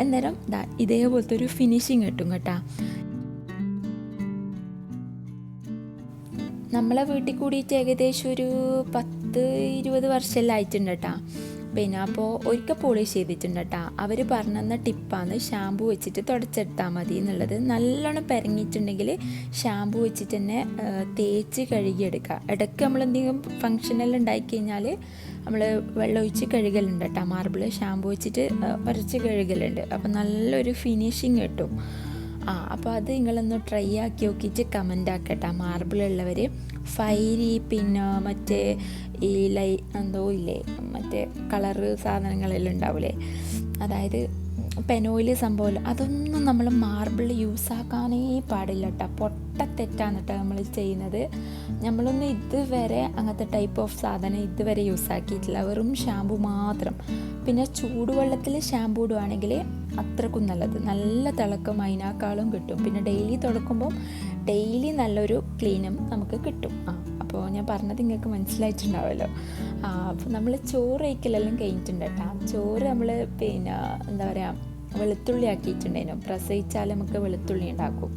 അന്നേരം ഇതേപോലത്തെ ഒരു ഫിനിഷിങ് കിട്ടും കേട്ടോ. നമ്മളെ വീട്ടിൽ കൂടിയിട്ട് ഏകദേശം ഒരു 10-20 വർഷമെല്ലാം ആയിട്ടുണ്ട് കേട്ടോ. പിന്നെ അപ്പോൾ ഒരിക്കൽ പോളിഷ് ചെയ്തിട്ടുണ്ട് കേട്ടോ. അവർ പറഞ്ഞെന്ന ടിപ്പാണ് ഷാമ്പു വെച്ചിട്ട് തുടച്ചെടുത്താൽ മതി എന്നുള്ളത്. നല്ലോണം പെരങ്ങിയിട്ടുണ്ടെങ്കിൽ ഷാമ്പു വെച്ചിട്ട് തന്നെ തേച്ച് കഴുകിയെടുക്കുക. ഇടയ്ക്ക് നമ്മൾ എന്തെങ്കിലും ഫങ്ഷനെല്ലാം ഉണ്ടായിക്കഴിഞ്ഞാൽ നമ്മൾ വെള്ളം ഒഴിച്ച് കഴുകലുണ്ട് കേട്ടോ. മാർബിൾ ഷാമ്പു വെച്ചിട്ട് ഉരച്ച് കഴുകലുണ്ട്. അപ്പോൾ നല്ലൊരു ഫിനിഷിങ് കിട്ടും. അപ്പോൾ അത് നിങ്ങളൊന്ന് ട്രൈ ആക്കി നോക്കിയിട്ട് കമൻ്റ് ആക്കട്ടെ. മാർബിളുള്ളവർ ഫൈരി, പിന്നെ മറ്റേ ഈ എന്തോ ഇല്ലേ, മറ്റേ കളറ് സാധനങ്ങളെല്ലാം ഉണ്ടാവില്ലേ, അതായത് പെനോയിൽ സംഭവം, അതൊന്നും നമ്മൾ മാർബിൾ യൂസാക്കാനേ പാടില്ല കേട്ടോ. പൊട്ടത്തെറ്റാണ് കേട്ടോ നമ്മൾ ചെയ്യുന്നത്. നമ്മളൊന്നും ഇതുവരെ അങ്ങനത്തെ ടൈപ്പ് ഓഫ് സാധനം ഇതുവരെ യൂസാക്കിയിട്ടില്ല. വെറും ഷാമ്പു മാത്രം. പിന്നെ ചൂടുവെള്ളത്തിൽ ഷാമ്പു ഇടുവാണെങ്കിൽ അത്രക്കും നല്ലത്, നല്ല തിളക്കം അതിനേക്കാളും കിട്ടും. പിന്നെ ഡെയിലി തുടക്കുമ്പോൾ ഡെയിലി നല്ലൊരു ക്ലീനും നമുക്ക് കിട്ടും. അപ്പോൾ ഞാൻ പറഞ്ഞത് നിങ്ങൾക്ക് മനസ്സിലായിട്ടുണ്ടാവുമല്ലോ. അപ്പോൾ നമ്മൾ ചോറ് വയ്ക്കലെല്ലാം കഴിഞ്ഞിട്ടുണ്ട് കേട്ടോ. ചോറ് നമ്മൾ പിന്നെ എന്താ പറയുക, വെളുത്തുള്ളി ആക്കിയിട്ടുണ്ടായിരുന്നു. പ്രസവിച്ചാൽ നമുക്ക് വെളുത്തുള്ളി ഉണ്ടാക്കും.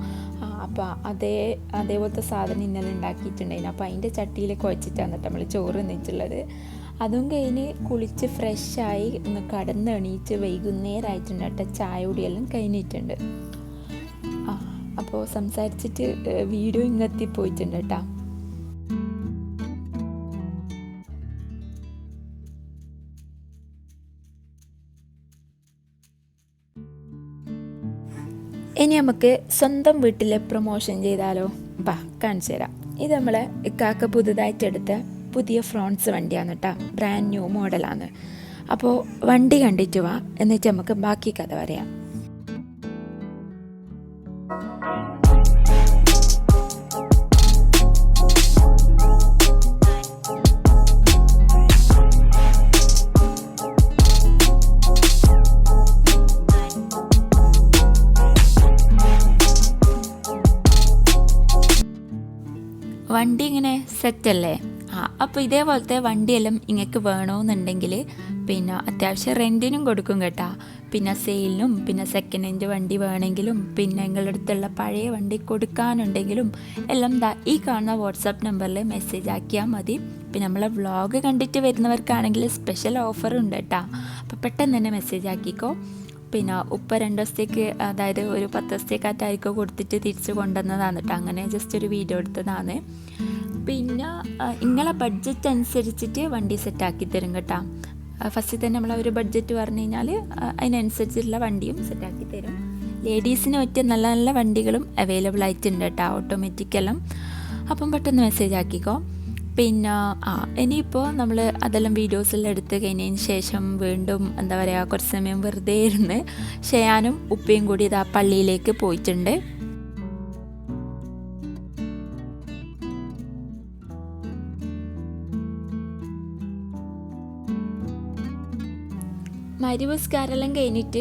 അപ്പോൾ അതേപോലത്തെ സാധനം ഇന്നലെ ഉണ്ടാക്കിയിട്ടുണ്ടായിരുന്നു. അപ്പോൾ അതിൻ്റെ ചട്ടിയിൽ കുഴച്ചിട്ടാണ് കേട്ടോ നമ്മൾ ചോറ് നിന്നിട്ടുള്ളത്. അതും കഴിഞ്ഞ് കുളിച്ച് ഫ്രഷായി ഒന്ന് കടന്നെണീച്ച് വൈകുന്നേരമായിട്ടുണ്ട് കേട്ടോ. ചായ കുടിയെല്ലാം കഴിഞ്ഞിട്ടുണ്ട്. അപ്പോൾ സംസാരിച്ചിട്ട് വീഡിയോ ഇങ്ങെത്തി പോയിട്ടുണ്ട് കേട്ടോ. ഇനി നമുക്ക് സ്വന്തം വീട്ടിലെ പ്രൊമോഷൻ ചെയ്താലോ? കാണിച്ചു തരാം. ഇത് നമ്മളെ ഇക്കാക്ക പുതുതായിട്ടെടുത്ത പുതിയ ഫ്രോൺസ് വണ്ടിയാണ് കേട്ടോ. ബ്രാൻഡ് ന്യൂ മോഡലാണ്. അപ്പോൾ വണ്ടി കണ്ടിട്ട് വാ, എന്നിട്ട് നമുക്ക് ബാക്കി കഥ പറയാം. വണ്ടി ഇങ്ങനെ സെറ്റല്ലേ? അപ്പോൾ ഇതേപോലത്തെ വണ്ടിയെല്ലാം ഇങ്ങക്ക് വേണമെന്നുണ്ടെങ്കിൽ പിന്നെ അത്യാവശ്യം റെൻറ്റിനും കൊടുക്കും കേട്ടോ. പിന്നെ സെയിലിനും പിന്നെ സെക്കൻഡ് ഹാൻഡ് വണ്ടി വേണമെങ്കിലും പിന്നെ നിങ്ങളുടെ അടുത്തുള്ള പഴയ വണ്ടി കൊടുക്കാനുണ്ടെങ്കിലും എല്ലാം ഈ കാണുന്ന വാട്സാപ്പ് നമ്പറിൽ മെസ്സേജ് ആക്കിയാൽ മതി. പിന്നെ നമ്മളെ വ്ളോഗ് കണ്ടിട്ട് വരുന്നവർക്കാണെങ്കിൽ സ്പെഷ്യൽ ഓഫറുണ്ട് കേട്ടോ. അപ്പോൾ പെട്ടെന്ന് തന്നെ മെസ്സേജ് ആക്കിക്കോ. പിന്നെ ഉപ്പ 2 ദിവസത്തേക്ക്, അതായത് ഒരു 10 ദിവസത്തേക്കായിട്ടായിരിക്കും കൊടുത്തിട്ട് തിരിച്ച് കൊണ്ടുവന്നതാണ് കേട്ടോ. അങ്ങനെ ജസ്റ്റ് ഒരു വീഡിയോ എടുത്തതാണ്. പിന്നെ നിങ്ങളെ ബഡ്ജറ്റ് അനുസരിച്ചിട്ട് വണ്ടി സെറ്റാക്കി തരും കേട്ടോ. ഫസ്റ്റ് തന്നെ നമ്മൾ ഒരു ബഡ്ജറ്റ് പറഞ്ഞു കഴിഞ്ഞാൽ അതിനനുസരിച്ചുള്ള വണ്ടിയും സെറ്റാക്കി തരും. ലേഡീസിന് പറ്റിയ നല്ല നല്ല വണ്ടികളും അവൈലബിൾ ആയിട്ടുണ്ട് കേട്ടോ, ഓട്ടോമാറ്റിക്കെല്ലാം. അപ്പം പെട്ടെന്ന് മെസ്സേജ് ആക്കിക്കോ. പിന്നെ ഇനിയിപ്പോൾ നമ്മൾ അതെല്ലാം വീഡിയോസെല്ലാം എടുത്ത് കഴിഞ്ഞതിന് ശേഷം വീണ്ടും എന്താ പറയുക കുറച്ച് സമയം വെറുതെ ഇരുന്ന് ഷെയാനും ഉപ്പയും കൂടി ഇതാ പള്ളിയിലേക്ക് പോയിട്ടുണ്ട്. മരിവസ്കാരെല്ലാം കഴിഞ്ഞിട്ട്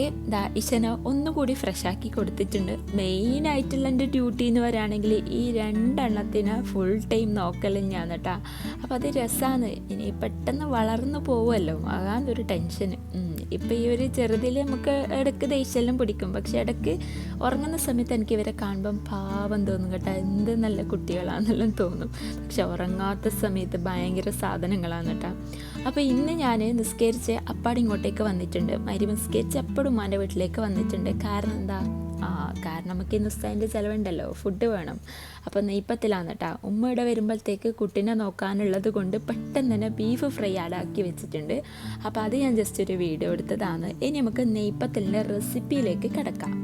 ഇശന ഒന്നുകൂടി ഫ്രഷാക്കി കൊടുത്തിട്ടുണ്ട്. മെയിനായിട്ടുള്ള എൻ്റെ ഡ്യൂട്ടി എന്ന് പറയുകയാണെങ്കിൽ ഈ 2 എണ്ണത്തിന് ഫുൾ ടൈം നോക്കലും ഞാൻ കേട്ടോ. അപ്പോൾ അത് രസമാണ്. ഇനി പെട്ടെന്ന് വളർന്നു പോവുമല്ലോ, അതാണൊരു ടെൻഷന്. ഇപ്പോൾ ഈ ഒരു ചെറുതിൽ നമുക്ക് ഇടയ്ക്ക് ദേഷ്യമെല്ലാം പിടിക്കും, പക്ഷെ ഇടയ്ക്ക് ഉറങ്ങുന്ന സമയത്ത് എനിക്ക് ഇവരെ കാണുമ്പം പാവം തോന്നും കേട്ടോ. എന്ത് നല്ല കുട്ടികളാണെന്നെല്ലാം തോന്നും. പക്ഷെ ഉറങ്ങാത്ത സമയത്ത് ഭയങ്കര സാധനങ്ങളാണ് കേട്ടോ. അപ്പോൾ ഇന്ന് ഞാൻ നിസ്കരിച്ച് അപ്പാട് ഇങ്ങോട്ടേക്ക് വന്നിട്ടുണ്ട്. മരി നിസ്കരിച്ച് അപ്പോഴും ഉമ്മാൻ്റെ വീട്ടിലേക്ക് വന്നിട്ടുണ്ട്. കാരണം എന്താ? കാരണം നമുക്ക് ഇന്ന് ഉസ്താദിൻ്റെ ചിലവുണ്ടല്ലോ, ഫുഡ് വേണം. അപ്പോൾ നെയ്പ്പത്തിലാണ് കേട്ടോ. ഉമ്മ ഇവിടെ വരുമ്പോഴത്തേക്ക് കുട്ടീനെ നോക്കാനുള്ളത് കൊണ്ട് പെട്ടെന്ന് തന്നെ ബീഫ് ഫ്രൈ ആടാക്കി വെച്ചിട്ടുണ്ട്. അപ്പോൾ അത് ഞാൻ ജസ്റ്റ് ഒരു വീഡിയോ എടുത്തതാണ്. ഇനി നമുക്ക് നെയ്പ്പത്തലിൻ്റെ റെസിപ്പിയിലേക്ക് കിടക്കാം.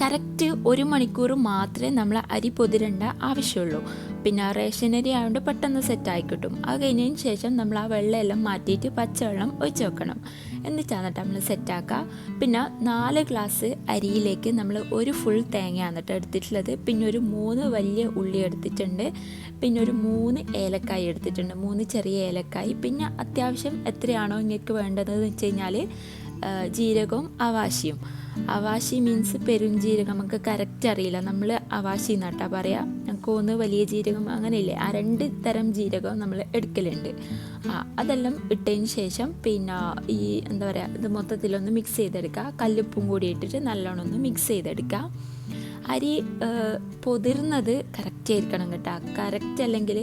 കറക്റ്റ് 1 മണിക്കൂർ മാത്രമേ നമ്മൾ അരി പൊതിരേണ്ട ആവശ്യമുള്ളൂ. പിന്നെ റേഷൻ അരി ആയതുകൊണ്ട് പെട്ടെന്ന് സെറ്റായി കിട്ടും. അത് കഴിഞ്ഞതിന് ശേഷം നമ്മൾ ആ വെള്ളമെല്ലാം മാറ്റിയിട്ട് പച്ചവെള്ളം ഒഴിച്ച് വെക്കണം. എന്നിട്ടാണ് കേട്ടോ നമ്മൾ സെറ്റാക്കുക. പിന്നെ 4 ഗ്ലാസ് അരിയിലേക്ക് നമ്മൾ 1 ഫുൾ തേങ്ങയാണ് കേട്ടോ എടുത്തിട്ടുള്ളത്. പിന്നെ ഒരു 3 വലിയ ഉള്ളി എടുത്തിട്ടുണ്ട്. പിന്നെ ഒരു 3 ഏലക്കായ് എടുത്തിട്ടുണ്ട്, 3 ചെറിയ ഏലക്കായ്. പിന്നെ അത്യാവശ്യം എത്രയാണോ നിങ്ങൾക്ക് വേണ്ടതെന്ന് വെച്ച് കഴിഞ്ഞാൽ ജീരകവും അവാശിയും. അവാശി മീൻസ് പെരുംജീരകം, നമുക്ക് കറക്റ്റ് അറിയില്ല, നമ്മൾ അവാശി എന്നാട്ടാ പറയാം. ഞങ്ങൾക്ക് ഒന്ന് വലിയ ജീരകം അങ്ങനെയില്ലേ, ആ 2 തരം ജീരകം നമ്മൾ എടുക്കലുണ്ട്. അതെല്ലാം ഇട്ടതിന് ശേഷം പിന്നെ ഈ എന്താ പറയുക, ഇത് മൊത്തത്തിലൊന്ന് മിക്സ് ചെയ്തെടുക്കുക. കല്ലുപ്പും കൂടി ഇട്ടിട്ട് നല്ലോണം ഒന്ന് മിക്സ് ചെയ്തെടുക്കുക. അരി പൊതിർന്നത് കറക്റ്റ് ആയിരിക്കണം കേട്ടോ. കറക്റ്റ് അല്ലെങ്കിൽ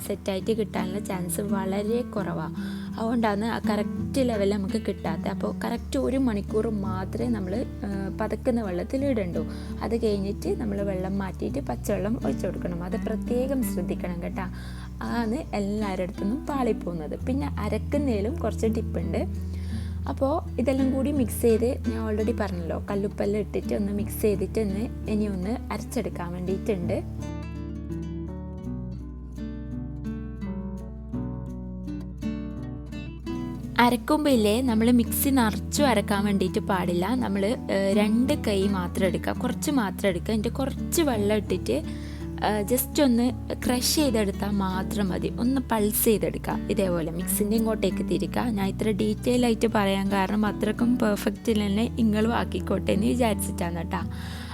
സെറ്റായിട്ട് കിട്ടാനുള്ള ചാൻസ് വളരെ കുറവാണ്. അതുകൊണ്ടാണ് ആ കറക്റ്റ് ലെവൽ നമുക്ക് കിട്ടാത്തത്. അപ്പോൾ കറക്റ്റ് 1 മണിക്കൂർ മാത്രമേ നമ്മൾ പതക്കുന്ന വെള്ളത്തിൽ ഇടണ്ടൂ. അത് കഴിഞ്ഞിട്ട് നമ്മൾ വെള്ളം മാറ്റിയിട്ട് പച്ചവെള്ളം ഒഴിച്ചു കൊടുക്കണം. അത് പ്രത്യേകം ശ്രദ്ധിക്കണം കേട്ടോ. ആണ് എല്ലാവരുടെ അടുത്തുനിന്നും പാളിപ്പോകുന്നത്. പിന്നെ അരക്കുന്നതിലും കുറച്ച് ടിപ്പുണ്ട്. അപ്പോൾ ഇതെല്ലാം കൂടി മിക്സ് ചെയ്ത്, ഞാൻ ഓൾറെഡി പറഞ്ഞല്ലോ, കല്ലുപ്പെല്ലാം ഇട്ടിട്ട് ഒന്ന് മിക്സ് ചെയ്തിട്ട് ഇനി ഒന്ന് അരച്ചെടുക്കാൻ വേണ്ടിയിട്ടുണ്ട്. അരക്കുമ്പോൾ ഇല്ലേ, നമ്മൾ മിക്സി നിറച്ചും അരക്കാൻ വേണ്ടിയിട്ട് പാടില്ല. നമ്മൾ 2 കൈ മാത്രം എടുക്കുക, കുറച്ച് മാത്രം എടുക്കുക. എന്നിട്ട് കുറച്ച് വെള്ളം ഇട്ടിട്ട് ജസ്റ്റ് ഒന്ന് ക്രഷ് ചെയ്തെടുത്താൽ മാത്രം മതി. ഒന്ന് പൾസ് ചെയ്തെടുക്കുക. ഇതേപോലെ മിക്സിൻ്റെ ഇങ്ങോട്ടേക്ക് തിരിക്കുക. ഞാൻ ഇത്ര ഡീറ്റെയിൽ ആയിട്ട് പറയാൻ കാരണം അത്രക്കും പെർഫെക്റ്റിൽ തന്നെ നിങ്ങളും ആക്കിക്കോട്ടെ എന്ന് വിചാരിച്ചിട്ടാണ് കേട്ടോ.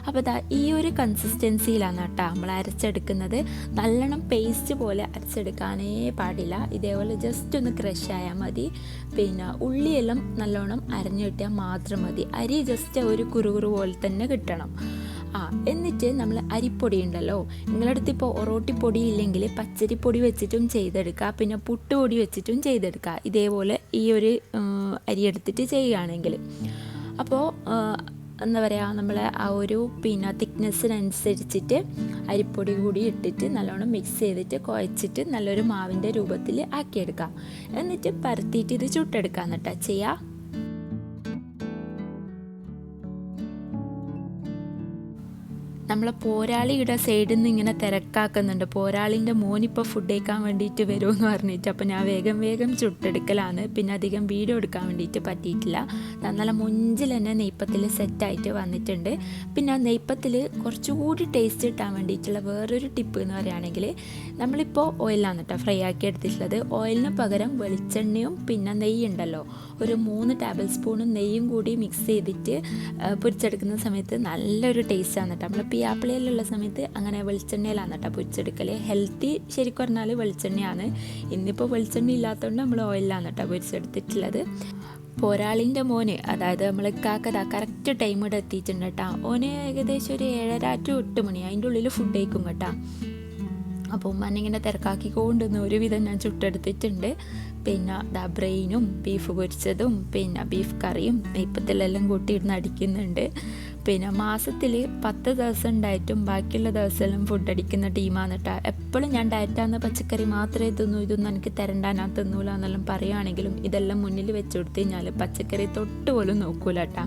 അപ്പോൾ ഈ ഒരു കൺസിസ്റ്റൻസിയിലാണ് കേട്ടോ നമ്മൾ അരച്ചെടുക്കുന്നത്. നല്ലോണം പേസ്റ്റ് പോലെ അരച്ചെടുക്കാനേ പാടില്ല. ഇതേപോലെ ജസ്റ്റ് ഒന്ന് ക്രഷ് ആയാൽ മതി. പിന്നെ ഉള്ളിയെല്ലാം നല്ലോണം അരഞ്ഞു കിട്ടിയാൽ മാത്രം മതി. അരി ജസ്റ്റ് ഒരു കുറുകുറു പോലെ തന്നെ കിട്ടണം. എന്നിട്ട് നമ്മൾ അരിപ്പൊടി ഉണ്ടല്ലോ, നിങ്ങളുടെ അടുത്ത് ഇപ്പോൾ ഒറോട്ടിപ്പൊടി ഇല്ലെങ്കിൽ പച്ചരിപ്പൊടി വെച്ചിട്ടും ചെയ്തെടുക്കുക. പിന്നെ പുട്ടുപൊടി വെച്ചിട്ടും ചെയ്തെടുക്കുക. ഇതേപോലെ ഈ ഒരു അരി എടുത്തിട്ട് ചെയ്യുകയാണെങ്കിൽ. അപ്പോൾ എന്താ പറയുക, നമ്മൾ ആ ഒരു പിന്നെ തിക്നെസ്സിനനുസരിച്ചിട്ട് അരിപ്പൊടി കൂടി ഇട്ടിട്ട് നല്ലോണം മിക്സ് ചെയ്തിട്ട് കുഴച്ചിട്ട് നല്ലൊരു മാവിൻ്റെ രൂപത്തിൽ ആക്കിയെടുക്കാം. എന്നിട്ട് പരത്തിയിട്ട് ഇത് ചുട്ടെടുക്കാം എന്നിട്ടാ ചെയ്യുക. നമ്മളെ പോരാളിയുടെ സൈഡിൽ നിന്ന് ഇങ്ങനെ തിരക്കാക്കുന്നുണ്ട്. പോരാളിൻ്റെ മോനിപ്പോൾ ഫുഡ് കഴിക്കാൻ വേണ്ടിയിട്ട് വരുമെന്ന് പറഞ്ഞിട്ട്. അപ്പോൾ ഞാൻ വേഗം ചുട്ടെടുക്കലാണ്. പിന്നെ അധികം വീഡിയോ എടുക്കാൻ വേണ്ടിയിട്ട് പറ്റിയിട്ടില്ല. നല്ല മുഞ്ചിൽ തന്നെ നെയ്പ്പത്തിൽ സെറ്റായിട്ട് വന്നിട്ടുണ്ട്. പിന്നെ ആ നെയ്പ്പത്തിൽ കുറച്ചുകൂടി ടേസ്റ്റ് കിട്ടാൻ വേണ്ടിയിട്ടുള്ള വേറൊരു ടിപ്പ് എന്ന് പറയുകയാണെങ്കിൽ, നമ്മളിപ്പോൾ ഓയിലാണ് കേട്ടോ ഫ്രൈ ആക്കി എടുത്തിട്ടുള്ളത്. ഓയിലിന് പകരം വെളിച്ചെണ്ണയും പിന്നെ നെയ്യുണ്ടല്ലോ, ഒരു 3 ടേബിൾ സ്പൂണും നെയ്യും കൂടി മിക്സ് ചെയ്തിട്ട് പൊരിച്ചെടുക്കുന്ന സമയത്ത് നല്ലൊരു ടേസ്റ്റാണ് കേട്ടോ. നമ്മൾ പുയ്യാപ്പിളയിലുള്ള സമയത്ത് അങ്ങനെ വെളിച്ചെണ്ണയിലാണ് കേട്ടോ പൊരിച്ചെടുക്കൽ. ഹെൽത്തി ശരിക്കും പറഞ്ഞാൽ വെളിച്ചെണ്ണയാണ്. ഇന്നിപ്പോൾ വെളിച്ചെണ്ണ ഇല്ലാത്തതുകൊണ്ട് നമ്മൾ ഓയിലാണ് കേട്ടോ പൊരിച്ചെടുത്തിട്ടുള്ളത്. പോരാളിൻ്റെ മോന്, അതായത് നമ്മൾ കാക്കതാ കറക്റ്റ് ടൈം ഇവിടെ എത്തിയിട്ടുണ്ട് കേട്ടോ. ഓന് ഏകദേശം ഒരു 7:30 to 8 മണി അതിൻ്റെ ഉള്ളിൽ ഫുഡ് കഴിക്കും കേട്ടോ. അപ്പോൾ ഉമ്മാനിങ്ങനെ തിരക്കാക്കിക്കൊണ്ടുവന്ന് ഒരുവിധം ഞാൻ ചുട്ടെടുത്തിട്ടുണ്ട്. പിന്നെ ബ്രെയിനും ബീഫ് പൊരിച്ചതും പിന്നെ ബീഫ് കറിയും നെയ്പ്പത്തിലെല്ലാം കൂട്ടിയിരുന്ന് അടിക്കുന്നുണ്ട്. പിന്നെ മാസത്തിൽ 10 ദിവസം ഉണ്ടായിട്ടും ബാക്കിയുള്ള ദിവസമെല്ലാം ഫുഡ് അടിക്കുന്ന ടീമാണ് കേട്ടോ. എപ്പോഴും ഞാൻ ഡയറ്റാന്ന് പച്ചക്കറി മാത്രമേ തിന്നൂ, ഇതൊന്നും എനിക്ക് തരണ്ടാനാ തിന്നൂല എന്നെല്ലാം പറയുകയാണെങ്കിലും ഇതെല്ലാം മുന്നിൽ വെച്ച് കൊടുത്തു കഴിഞ്ഞാൽ പച്ചക്കറി തൊട്ട് പോലും നോക്കൂല കേട്ടോ.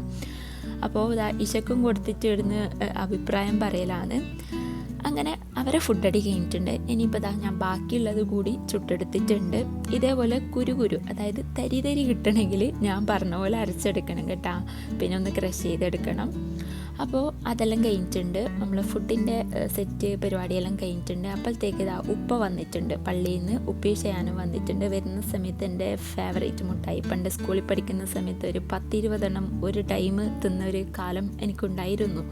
അപ്പോൾ ഇശക്കും കൊടുത്തിട്ട് ഇടുന്ന അഭിപ്രായം പറയലാണ്. അങ്ങനെ അവരെ ഫുഡടി കഴിഞ്ഞിട്ടുണ്ട്. ഇനിയിപ്പോൾ ഞാൻ ബാക്കിയുള്ളത് കൂടി ചുട്ടെടുത്തിട്ടുണ്ട്. ഇതേപോലെ കുരു അതായത് തരി കിട്ടണമെങ്കിൽ ഞാൻ പറഞ്ഞ പോലെ അരച്ചെടുക്കണം കേട്ടോ. പിന്നെ ഒന്ന് ക്രഷ് ചെയ്തെടുക്കണം. അപ്പോൾ അതെല്ലാം കഴിഞ്ഞിട്ടുണ്ട്. നമ്മൾ ഫുഡിൻ്റെ സെറ്റ് പരിപാടിയെല്ലാം കഴിഞ്ഞിട്ടുണ്ട്. അപ്പോഴത്തേക്ക് ഉപ്പ വന്നിട്ടുണ്ട്, പള്ളിയിൽ നിന്ന് ഉപ്പി ചെയ്യാനും വന്നിട്ടുണ്ട്. വരുന്ന സമയത്ത് എൻ്റെ ഫേവറേറ്റ് മുട്ടായി, പണ്ട് സ്കൂളിൽ പഠിക്കുന്ന സമയത്ത് ഒരു 10-20 എണ്ണം ഒരു ടൈം തിന്നൊരു കാലം എനിക്കുണ്ടായിരുന്നു.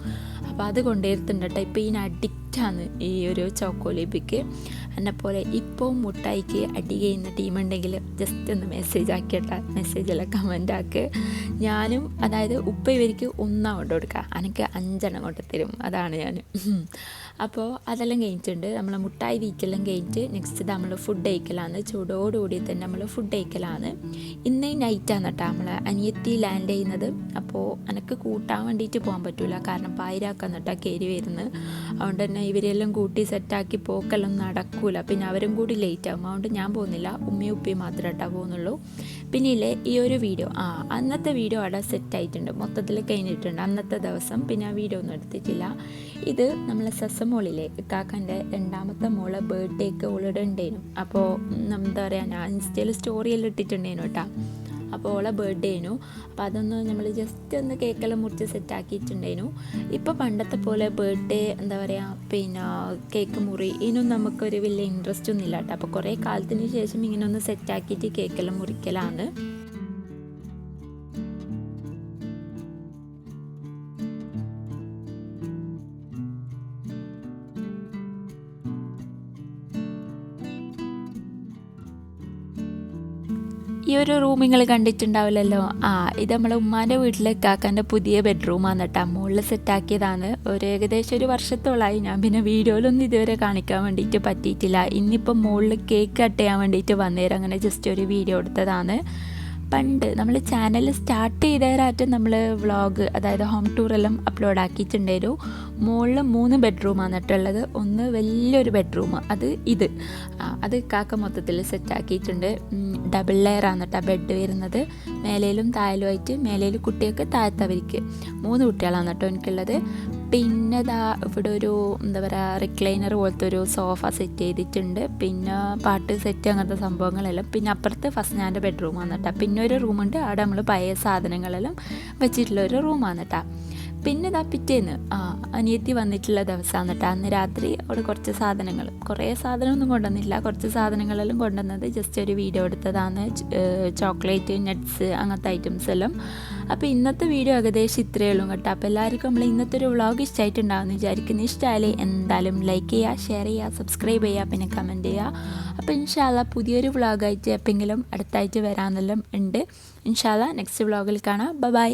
അപ്പോൾ അത് കൊണ്ടുവരുത്തുണ്ട് കേട്ടോ. ഇപ്പോൾ ഇതിന് അഡിക്റ്റാണ് ഈ ഒരു ചോക്കോലേബിക്ക്. എന്നെപ്പോലെ ഇപ്പോൾ മുട്ടായിക്ക് അടി ചെയ്യുന്ന ടീമുണ്ടെങ്കിൽ ജസ്റ്റ് ഒന്ന് മെസ്സേജ് ആക്കിയിട്ടാ, മെസ്സേജെല്ലാം കമൻ്റ് ആക്ക്. ഞാനും അതായത് ഉപ്പ ഇവർക്ക് 1 കൊണ്ട് കൊടുക്കുക, എനിക്ക് 5 എണ്ണം കൊണ്ട് തരും, അതാണ് ഞാൻ. അപ്പോൾ അതെല്ലാം കഴിഞ്ഞിട്ടുണ്ട്. നമ്മൾ മുട്ടായി വീക്കെല്ലാം കഴിഞ്ഞിട്ട് നെക്സ്റ്റ് നമ്മൾ ഫുഡ് കഴിക്കലാണ്. ചൂടോടുകൂടി തന്നെ നമ്മൾ ഫുഡ് കഴിക്കലാണ്. ഇന്ന് നൈറ്റാണ് കേട്ടോ നമ്മൾ അനിയത്തി ലാൻഡ് ചെയ്യുന്നത്. അപ്പോൾ എനിക്ക് കൂട്ടാൻ വേണ്ടിയിട്ട് പോകാൻ പറ്റില്ല, കാരണം പായിരാക്കാൻ കേട്ടോ കയറി വരുന്നത്. അതുകൊണ്ട് തന്നെ ഇവരെല്ലാം കൂട്ടി സെറ്റാക്കി പോക്കെല്ലാം നടക്കൂല. പിന്നെ അവരും കൂടി ലേറ്റ് ആകും. അതുകൊണ്ട് ഞാൻ പോകുന്നില്ല, ഉമ്മയും ഉപ്പയും മാത്രമേ കേട്ടോ പോകുന്നുള്ളൂ. പിന്നെ ഇല്ലേ ഈ ഒരു വീഡിയോ, അന്നത്തെ വീഡിയോ അവിടെ സെറ്റായിട്ടുണ്ട്, മൊത്തത്തിൽ കഴിഞ്ഞിട്ടുണ്ട് അന്നത്തെ ദിവസം. പിന്നെ ആ വീഡിയോ ഒന്നും എടുത്തിട്ടില്ല. ഇത് നമ്മൾ സസമോളിലെ കാക്കൻ്റെ 2ാമത്തെ മോളെ ബർത്ത്ഡേക്ക് ഓളിടെ ഉണ്ടായിരുന്നു. അപ്പോൾ എന്താ പറയുക, ഞാൻ ഇൻസ്റ്റയിൽ സ്റ്റോറിയെല്ലാം ഇട്ടിട്ടുണ്ടായിരുന്നു കേട്ടോ. അപ്പോൾ ഓളെ ബർത്ത്ഡേ ആയിരുന്നു. അപ്പോൾ അതൊന്ന് നമ്മൾ ജസ്റ്റ് ഒന്ന് കേക്കെല്ലാം മുറിച്ച് സെറ്റാക്കിയിട്ടുണ്ടായിരുന്നു. ഇപ്പോൾ പണ്ടത്തെ പോലെ ബർത്ത്ഡേ എന്താ പറയുക പിന്നെ കേക്ക് മുറി ഇതിനൊന്നും നമുക്കൊരു വലിയ ഇൻട്രസ്റ്റ് ഒന്നും ഇല്ല കേട്ടോ. അപ്പോൾ കുറേ കാലത്തിന് ശേഷം ഇങ്ങനെ ഒന്ന് സെറ്റാക്കിയിട്ട് കേക്കെല്ലാം മുറിക്കലാണ്. ഈ ഒരു റൂം നിങ്ങൾ കണ്ടിട്ടുണ്ടാവില്ലല്ലോ. ഇത് നമ്മളെ ഉമ്മാൻ്റെ വീട്ടിലെ കാക്കാൻ്റെ പുതിയ ബെഡ്റൂമാണ് കേട്ടോ. മുകളിൽ സെറ്റാക്കിയതാണ്. ഏകദേശം 1 വർഷത്തോളമായി. ഞാൻ പിന്നെ വീഡിയോയിലൊന്നും ഇതുവരെ കാണിക്കാൻ വേണ്ടിയിട്ട് പറ്റിയിട്ടില്ല. ഇന്നിപ്പം മുകളിൽ കേക്ക് കട്ട് ചെയ്യാൻ വേണ്ടിയിട്ട് വന്നേരം അങ്ങനെ ജസ്റ്റ് ഒരു വീഡിയോ എടുത്തതാണ്. പണ്ട് നമ്മൾ ചാനൽ സ്റ്റാർട്ട് ചെയ്തേരാറ്റും നമ്മൾ വ്ളോഗ്, അതായത് ഹോം ടൂറെല്ലാം അപ്ലോഡ് ആക്കിയിട്ടുണ്ടായിരുന്നു. മുകളിൽ 3 ബെഡ്റൂമാണ് കേട്ടുള്ളത്. ഒന്ന് വലിയൊരു ബെഡ്റൂം, അത് കാക്ക മൊത്തത്തിൽ സെറ്റാക്കിയിട്ടുണ്ട്. ഡബിൾ ലെയറാണ് കേട്ടോ ബെഡ് വരുന്നത്. മേലേലും താഴെലുമായിട്ട്, മേലേൽ കുട്ടികൾക്ക് താഴത്തവർക്ക് 3 കുട്ടികളാണ് കേട്ടോ എനിക്കുള്ളത്. പിന്നെ ഇവിടെ ഒരു എന്താ പറയുക റിക്ലൈനർ പോലത്തെ ഒരു സോഫ സെറ്റ് ചെയ്തിട്ടുണ്ട്. പിന്നെ പാട്ട് സെറ്റ് അങ്ങനത്തെ സംഭവങ്ങളെല്ലാം. പിന്നെ അപ്പുറത്ത് ഫസ്നാൻ്റെ ബെഡ്റൂമാണ് കേട്ടോ. പിന്നെ ഒരു റൂമുണ്ട്, അവിടെ നമ്മൾ പഴയ സാധനങ്ങളെല്ലാം വെച്ചിട്ടുള്ള ഒരു റൂമാണ് കേട്ടോ. പിന്നെ പിറ്റേന്ന് അനിയത്തി വന്നിട്ടുള്ള ദിവസമാണ് കേട്ടോ. അന്ന് രാത്രി അവിടെ കുറച്ച് സാധനങ്ങൾ, കുറേ സാധനമൊന്നും കൊണ്ടുവന്നില്ല, കുറച്ച് സാധനങ്ങളെല്ലാം കൊണ്ടുവന്നത് ജസ്റ്റ് ഒരു വീഡിയോ എടുത്തതാണ്. ചോക്ലേറ്റ്, നട്ട്സ് അങ്ങനത്തെ ഐറ്റംസ് എല്ലാം. അപ്പോൾ ഇന്നത്തെ വീഡിയോ ഏകദേശം ഇത്രയേ ഉള്ളൂ കേട്ടോ. അപ്പോൾ എല്ലാവർക്കും നമ്മൾ ഇന്നത്തെ ഒരു വ്ളോഗ് ഇഷ്ടമായിട്ടുണ്ടാകുമെന്ന് വിചാരിക്കുന്നു. ഇഷ്ടമായാലേ എന്തായാലും ലൈക്ക് ചെയ്യുക, ഷെയർ ചെയ്യുക, സബ്സ്ക്രൈബ് ചെയ്യുക, പിന്നെ കമൻറ്റ് ചെയ്യുക. അപ്പോൾ ഇൻഷാ അല്ലാ പുതിയൊരു വ്ളോഗായിട്ട് എപ്പോഴെങ്കിലും അടുത്തായിട്ട് വരാമെന്നെല്ലാം ഉണ്ട്. ഇൻഷാ അല്ലാ നെക്സ്റ്റ് വ്ളോഗിൽ കാണാം. ബൈ.